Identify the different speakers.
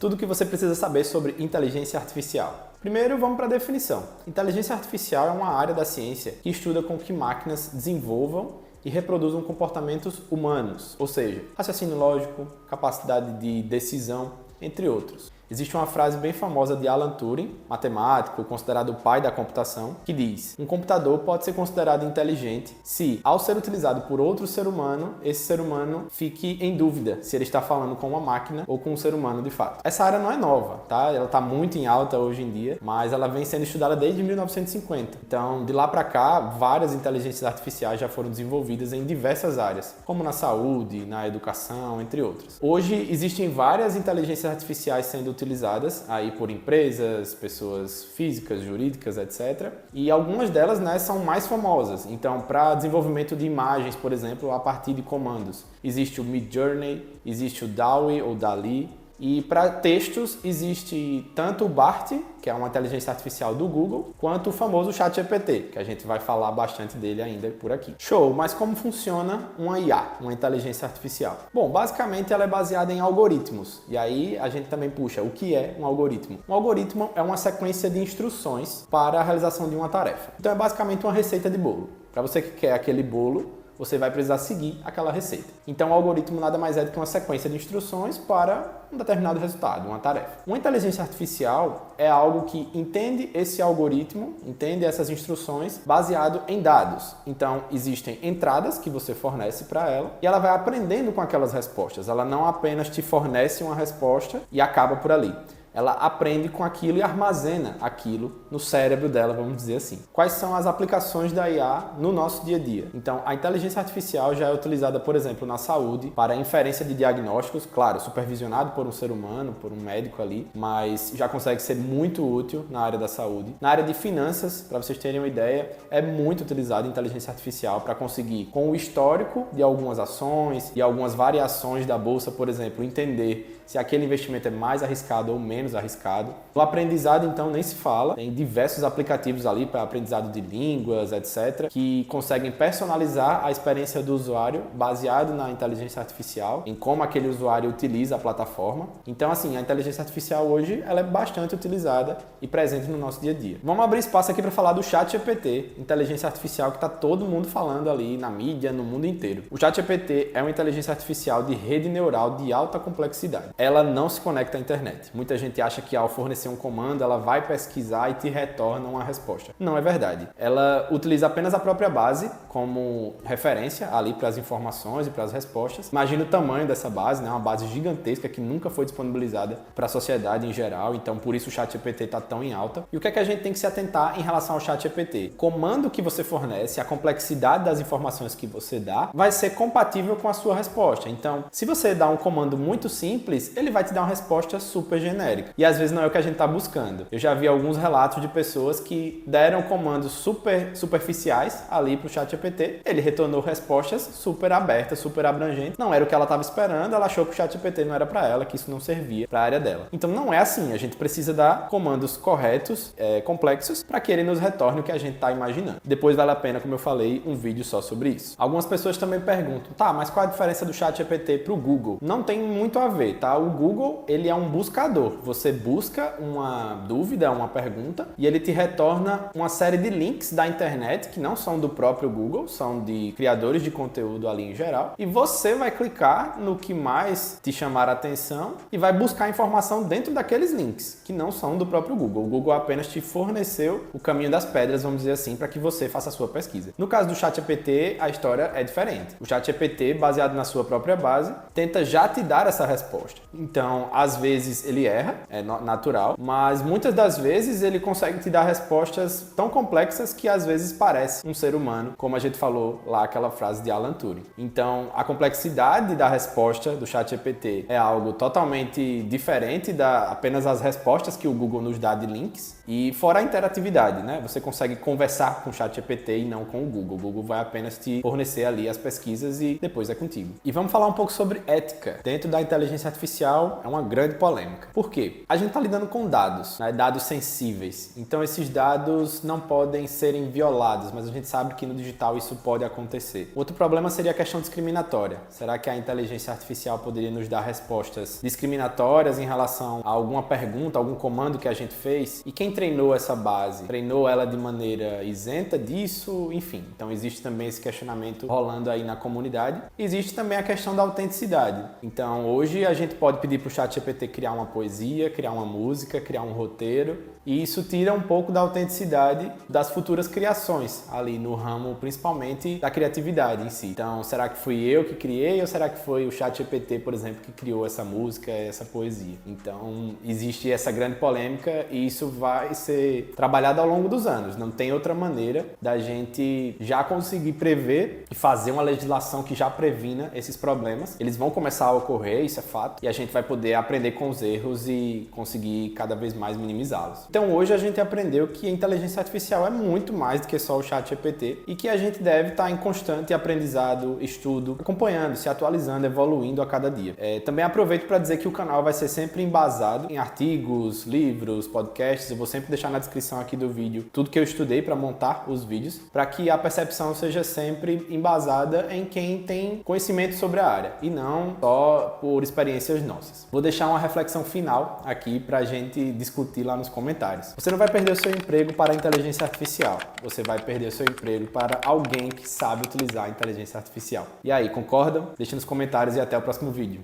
Speaker 1: Tudo o que você precisa saber sobre inteligência artificial. Primeiro, vamos para a definição. Inteligência artificial é uma área da ciência que estuda com que máquinas desenvolvam e reproduzam comportamentos humanos, ou seja, raciocínio lógico, capacidade de decisão, entre outros. Existe uma frase bem famosa de Alan Turing, matemático, considerado o pai da computação, que diz: um computador pode ser considerado inteligente se, ao ser utilizado por outro ser humano, esse ser humano fique em dúvida se ele está falando com uma máquina ou com um ser humano de fato. Essa área não é nova, tá? Ela está muito em alta hoje em dia, mas ela vem sendo estudada desde 1950. Então, de lá para cá, várias inteligências artificiais já foram desenvolvidas em diversas áreas, como na saúde, na educação, entre outras. Hoje, existem várias inteligências artificiais sendo utilizadas aí por empresas, pessoas físicas, jurídicas, etc. E algumas delas, né, são mais famosas. Então, para desenvolvimento de imagens, por exemplo, a partir de comandos, existe o Midjourney, existe o DALL-E ou DALL-E. E para textos existe tanto o BART, que é uma inteligência artificial do Google, quanto o famoso ChatGPT, que a gente vai falar bastante dele ainda por aqui. Show, mas como funciona uma IA, uma inteligência artificial? Bom, basicamente ela é baseada em algoritmos. E aí a gente também puxa o que é um algoritmo. Um algoritmo é uma sequência de instruções para a realização de uma tarefa. Então é basicamente uma receita de bolo. Para você que quer aquele bolo, você vai precisar seguir aquela receita. Então, o algoritmo nada mais é do que uma sequência de instruções para um determinado resultado, uma tarefa. Uma inteligência artificial é algo que entende esse algoritmo, entende essas instruções baseado em dados. Então, existem entradas que você fornece para ela e ela vai aprendendo com aquelas respostas. Ela não apenas te fornece uma resposta e acaba por ali. Ela aprende com aquilo e armazena aquilo no cérebro dela, vamos dizer assim. Quais são as aplicações da IA no nosso dia a dia? Então, a inteligência artificial já é utilizada, por exemplo, na saúde, para inferência de diagnósticos, claro, supervisionado por um ser humano, por um médico ali, mas já consegue ser muito útil na área da saúde. Na área de finanças, para vocês terem uma ideia, é muito utilizada a inteligência artificial para conseguir, com o histórico de algumas ações e algumas variações da bolsa, por exemplo, entender se aquele investimento é mais arriscado ou menos arriscado. O aprendizado, então, nem se fala. Tem diversos aplicativos ali para aprendizado de línguas, etc., que conseguem personalizar a experiência do usuário baseado na inteligência artificial, em como aquele usuário utiliza a plataforma. Então, assim, a inteligência artificial hoje ela é bastante utilizada e presente no nosso dia a dia. Vamos abrir espaço aqui para falar do ChatGPT, inteligência artificial que está todo mundo falando ali na mídia, no mundo inteiro. O ChatGPT é uma inteligência artificial de rede neural de alta complexidade. Ela não se conecta à internet. Muita gente acha que ao fornecer um comando, ela vai pesquisar e te retorna uma resposta. Não é verdade. Ela utiliza apenas a própria base como referência ali para as informações e para as respostas. Imagina o tamanho dessa base, né? Uma base gigantesca que nunca foi disponibilizada para a sociedade em geral, então por isso o ChatGPT está tão em alta. E o que é que a gente tem que se atentar em relação ao ChatGPT? O comando que você fornece, a complexidade das informações que você dá, vai ser compatível com a sua resposta. Então, se você dá um comando muito simples, ele vai te dar uma resposta super genérica. E às vezes não é o que a gente está buscando. Eu já vi alguns relatos de pessoas que deram comandos super superficiais ali para o ChatGPT. Ele retornou respostas super abertas, super abrangentes. Não era o que ela estava esperando, ela achou que o ChatGPT não era para ela, que isso não servia para a área dela. Então não é assim. A gente precisa dar comandos corretos, complexos, para que ele nos retorne o que a gente está imaginando. Depois vale a pena, como eu falei, um vídeo só sobre isso. Algumas pessoas também perguntam, tá, mas qual a diferença do ChatGPT para o Google? Não tem muito a ver, tá? O Google, ele é um buscador. Você busca uma dúvida, uma pergunta, e ele te retorna uma série de links da internet, que não são do próprio Google, são de criadores de conteúdo ali em geral, e você vai clicar no que mais te chamar a atenção e vai buscar informação dentro daqueles links, que não são do próprio Google. O Google apenas te forneceu o caminho das pedras, vamos dizer assim, para que você faça a sua pesquisa. No caso do ChatGPT, a história é diferente. O ChatGPT, baseado na sua própria base, tenta já te dar essa resposta. Então, às vezes ele erra, é natural, mas muitas das vezes ele consegue te dar respostas tão complexas que às vezes parece um ser humano, como a gente falou lá aquela frase de Alan Turing. Então, a complexidade da resposta do ChatGPT é algo totalmente diferente da apenas as respostas que o Google nos dá de links. E fora a interatividade, né? Você consegue conversar com o ChatGPT e não com o Google. O Google vai apenas te fornecer ali as pesquisas e depois é contigo. E vamos falar um pouco sobre ética dentro da inteligência artificial. artificial é uma grande polêmica. Por quê? A gente está lidando com dados, né? Dados sensíveis. Então esses dados não podem serem violados, mas a gente sabe que no digital isso pode acontecer. Outro problema seria a questão discriminatória. Será que a inteligência artificial poderia nos dar respostas discriminatórias em relação a alguma pergunta, algum comando que a gente fez? E quem treinou essa base? Treinou ela de maneira isenta disso? Enfim, então existe também esse questionamento rolando aí na comunidade. Existe também a questão da autenticidade. Então hoje a gente pode pedir para o ChatGPT criar uma poesia, criar uma música, criar um roteiro, e isso tira um pouco da autenticidade das futuras criações ali no ramo, principalmente da criatividade em si. Então, será que fui eu que criei ou será que foi o ChatGPT, por exemplo, que criou essa música, essa poesia? Então, existe essa grande polêmica e isso vai ser trabalhado ao longo dos anos. Não tem outra maneira da gente já conseguir prever e fazer uma legislação que já previna esses problemas. Eles vão começar a ocorrer, isso é fato, e a gente vai poder aprender com os erros e conseguir cada vez mais minimizá-los. Então hoje a gente aprendeu que a inteligência artificial é muito mais do que só o ChatGPT e que a gente deve estar em constante aprendizado, estudo, acompanhando, se atualizando, evoluindo a cada dia. Também aproveito para dizer que o canal vai ser sempre embasado em artigos, livros, podcasts. Eu vou sempre deixar na descrição aqui do vídeo tudo que eu estudei para montar os vídeos, para que a percepção seja sempre embasada em quem tem conhecimento sobre a área e não só por experiências nossas. Vou deixar uma reflexão final aqui para a gente discutir lá nos comentários. Você não vai perder o seu emprego para a inteligência artificial. Você vai perder o seu emprego para alguém que sabe utilizar a inteligência artificial. E aí, concordam? Deixe nos comentários e até o próximo vídeo.